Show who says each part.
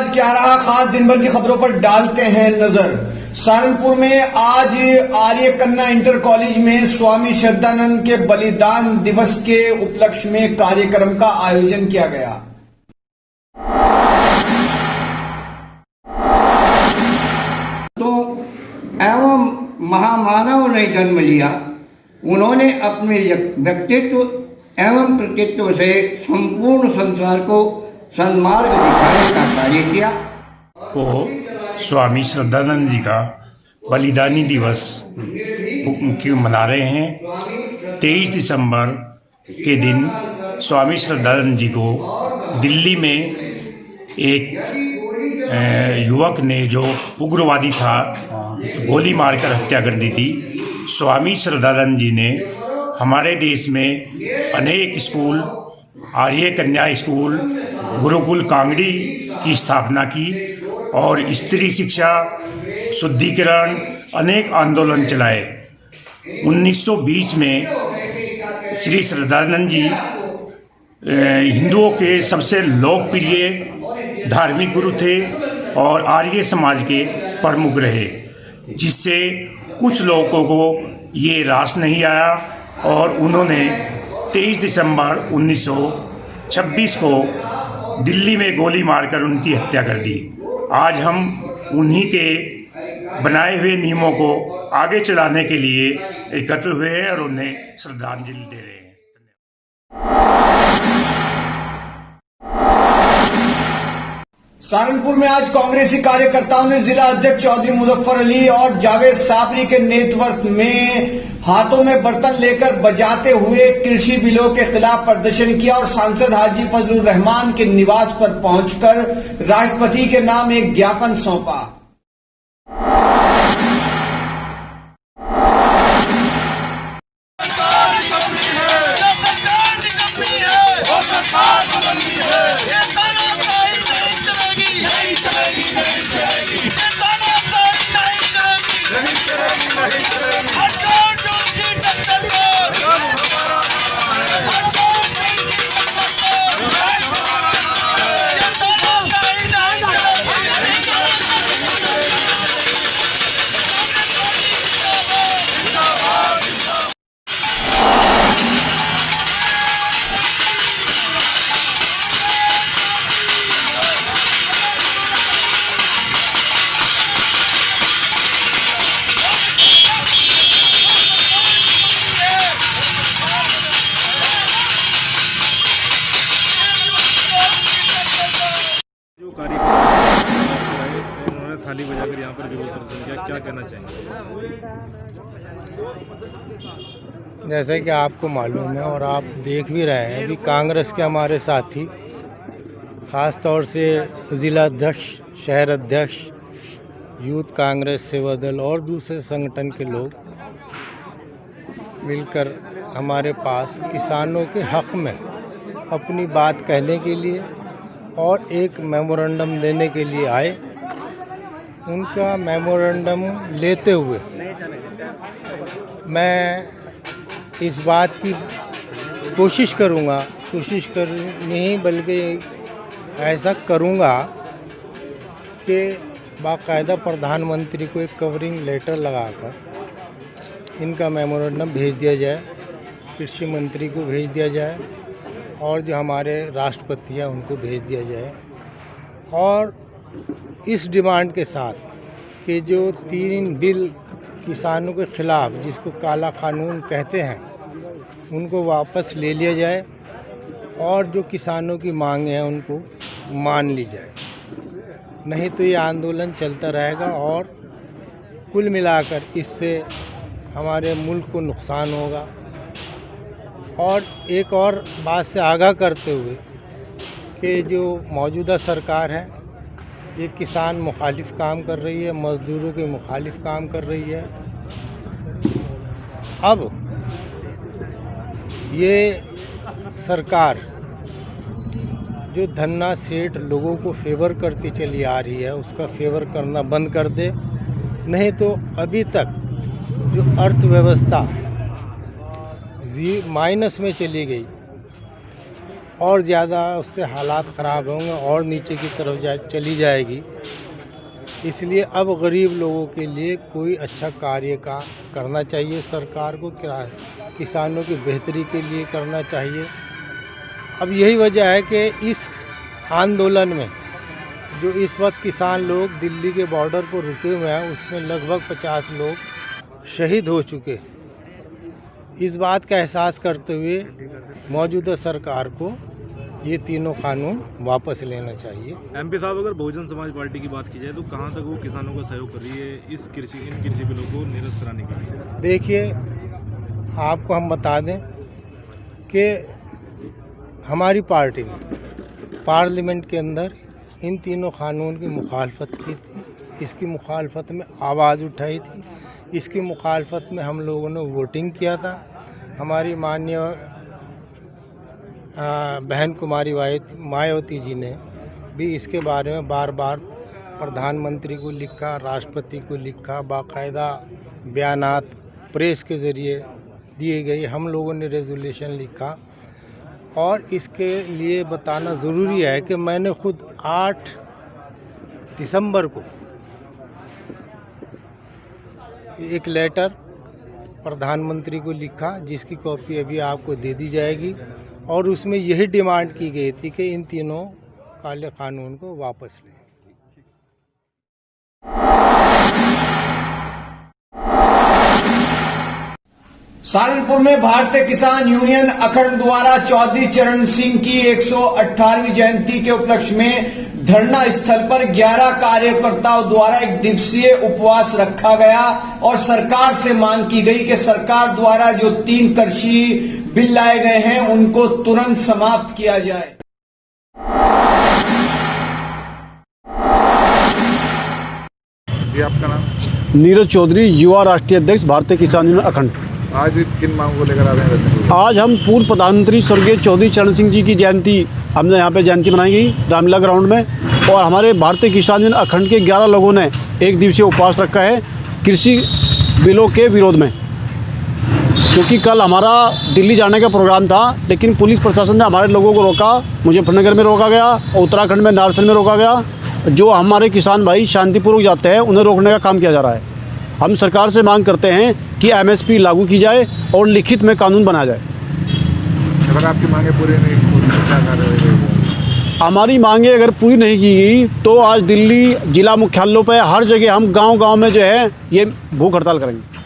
Speaker 1: आज क्या रहा खास, दिन भर की खबरों पर डालते हैं नजर। सहारनपुर में आज आर्य कन्या इंटर कॉलेज में स्वामी श्रद्धानंद के बलिदान दिवस के उपलक्ष्य में कार्यक्रम का आयोजन किया गया।
Speaker 2: तो एवं महामानव ने जन्म लिया। उन्होंने अपने व्यक्तित्व एवं कृतित्व से संपूर्ण संसार को सन्मार्ग दिखाने का कार्य किया।
Speaker 3: को स्वामी श्रद्धानंद जी का बलिदानी दिवस मना रहे हैं। 23 दिसंबर के दिन स्वामी श्रद्धानंद जी को दिल्ली में एक युवक ने, जो उग्रवादी था, गोली मारकर हत्या कर दी थी। स्वामी श्रद्धानंद जी ने हमारे देश में अनेक स्कूल, आर्य कन्या स्कूल, गुरुकुल कांगड़ी की स्थापना की और स्त्री शिक्षा, शुद्धिकरण, अनेक आंदोलन चलाए। 1920 में श्री श्रद्धानंद जी हिंदुओं के सबसे लोकप्रिय धार्मिक गुरु थे और आर्य समाज के प्रमुख रहे, जिससे कुछ लोगों को ये रास नहीं आया और उन्होंने 23 दिसंबर 1926 को दिल्ली में गोली मारकर उनकी हत्या कर दी। आज हम उन्हीं के बनाए हुए नियमों को आगे चलाने के लिए एकत्र हुए हैं और उन्हें श्रद्धांजलि दे रहे हैं।
Speaker 1: सहारनपुर में आज कांग्रेसी कार्यकर्ताओं ने जिला अध्यक्ष चौधरी मुजफ्फर अली और जावेद साबरी के नेतृत्व में हाथों में बर्तन लेकर बजाते हुए कृषि बिलों के खिलाफ प्रदर्शन किया और सांसद हाजी फजलुर रहमान के निवास पर पहुंचकर राष्ट्रपति के नाम एक ज्ञापन सौंपा।
Speaker 4: उन्होंने थाली बजाकर यहाँ पर विरोध प्रदर्शन किया, क्या कहना चाहेंगे?
Speaker 5: जैसे कि आपको मालूम है और आप देख भी रहे हैं, अभी कांग्रेस के हमारे साथी, ख़ास तौर से ज़िला अध्यक्ष, शहर अध्यक्ष, यूथ कांग्रेस, सेवा दल और दूसरे संगठन के लोग मिलकर हमारे पास किसानों के हक़ में अपनी बात कहने के लिए और एक मेमोरेंडम देने के लिए आए। उनका मेमोरेंडम लेते हुए मैं इस बात की कोशिश नहीं बल्कि ऐसा करूँगा कि बाकायदा प्रधानमंत्री को एक कवरिंग लेटर लगाकर इनका मेमोरेंडम भेज दिया जाए, कृषि मंत्री को भेज दिया जाए और जो हमारे राष्ट्रपति हैं उनको भेज दिया जाए, और इस डिमांड के साथ कि जो 3 बिल किसानों के ख़िलाफ़, जिसको काला कानून कहते हैं, उनको वापस ले लिया जाए और जो किसानों की मांग हैं उनको मान ली जाए। नहीं तो ये आंदोलन चलता रहेगा और कुल मिलाकर इससे हमारे मुल्क को नुकसान होगा। और एक और बात से आगाह करते हुए कि जो मौजूदा सरकार है ये किसान मुखालिफ काम कर रही है, मज़दूरों के मुखालिफ काम कर रही है। अब ये सरकार जो धन्ना सेठ लोगों को फेवर करती चली आ रही है, उसका फेवर करना बंद कर दे, नहीं तो अभी तक जो अर्थव्यवस्था माइनस में चली गई और ज़्यादा उससे हालात ख़राब होंगे और नीचे की तरफ चली जाएगी। इसलिए अब गरीब लोगों के लिए कोई अच्छा कार्य करना चाहिए सरकार को, किसानों की बेहतरी के लिए करना चाहिए। अब यही वजह है कि इस आंदोलन में जो इस वक्त किसान लोग दिल्ली के बॉर्डर पर रुके हुए हैं, उसमें लगभग 50 लोग शहीद हो चुके। इस बात का एहसास करते हुए मौजूदा सरकार को ये तीनों कानून वापस लेना चाहिए।
Speaker 4: एमपी साहब, अगर बहुजन समाज पार्टी की बात की जाए तो कहाँ तक वो किसानों का सहयोग कर रही है इन कृषि बिलों को निरस्त कराने के लिए?
Speaker 5: देखिए, आपको हम बता दें कि हमारी पार्टी ने पार्लियामेंट के अंदर इन तीनों कानून की मुखालफत की थी, इसकी मुखालफत में आवाज़ उठाई थी, इसकी मुखालफत में हम लोगों ने वोटिंग किया था। हमारी माननीय बहन कुमारी मायावती जी ने भी इसके बारे में बार बार प्रधानमंत्री को लिखा, राष्ट्रपति को लिखा, बाकायदा बयानात प्रेस के ज़रिए दिए गए, हम लोगों ने रेजोल्यूशन लिखा। और इसके लिए बताना ज़रूरी है कि मैंने खुद 8 दिसंबर को एक लेटर प्रधानमंत्री को लिखा, जिसकी कॉपी अभी आपको दे दी जाएगी, और उसमें यही डिमांड की गई थी कि इन तीनों काले कानून को वापस लें।
Speaker 1: सहारनपुर में भारतीय किसान यूनियन अखंड द्वारा चौधरी चरण सिंह की 118वीं जयंती के उपलक्ष्य में धरना स्थल पर 11 कार्यकर्ताओं द्वारा 1 दिवसीय उपवास रखा गया और सरकार से मांग की गई कि सरकार द्वारा जो 3 कृषि बिल लाए गए हैं उनको तुरंत समाप्त किया जाए।
Speaker 4: ये आपका नाम?
Speaker 6: नीरज चौधरी, युवा राष्ट्रीय अध्यक्ष भारतीय किसान यूनियन अखंड।
Speaker 4: आज किन मांगों को लेकर आ रहे हैं?
Speaker 6: आज हम पूर्व प्रधानमंत्री स्वर्गीय चौधरी चरण सिंह जी की जयंती, हमने यहाँ पे जयंती मनाई गई रामलीला ग्राउंड में, और हमारे भारतीय किसान यूनियन अखंड के 11 लोगों ने 1 दिवसीय उपवास रखा है कृषि बिलों के विरोध में। क्योंकि कल हमारा दिल्ली जाने का प्रोग्राम था, लेकिन पुलिस प्रशासन ने हमारे लोगों को रोका। मुजफ्फरनगर में रोका गया, उत्तराखंड में नारसन में रोका गया। जो हमारे किसान भाई शांतिपूर्वक जाते हैं उन्हें रोकने का काम किया जा रहा है। हम सरकार से मांग करते हैं कि एमएसपी लागू की जाए और लिखित में कानून बनाया जाए।
Speaker 4: अगर आपकी मांगे पूरी नहीं
Speaker 6: हमारी मांगे अगर पूरी नहीं की गई तो आज दिल्ली जिला मुख्यालयों पर हर जगह हम गांव-गांव में जो है ये भूख हड़ताल करेंगे।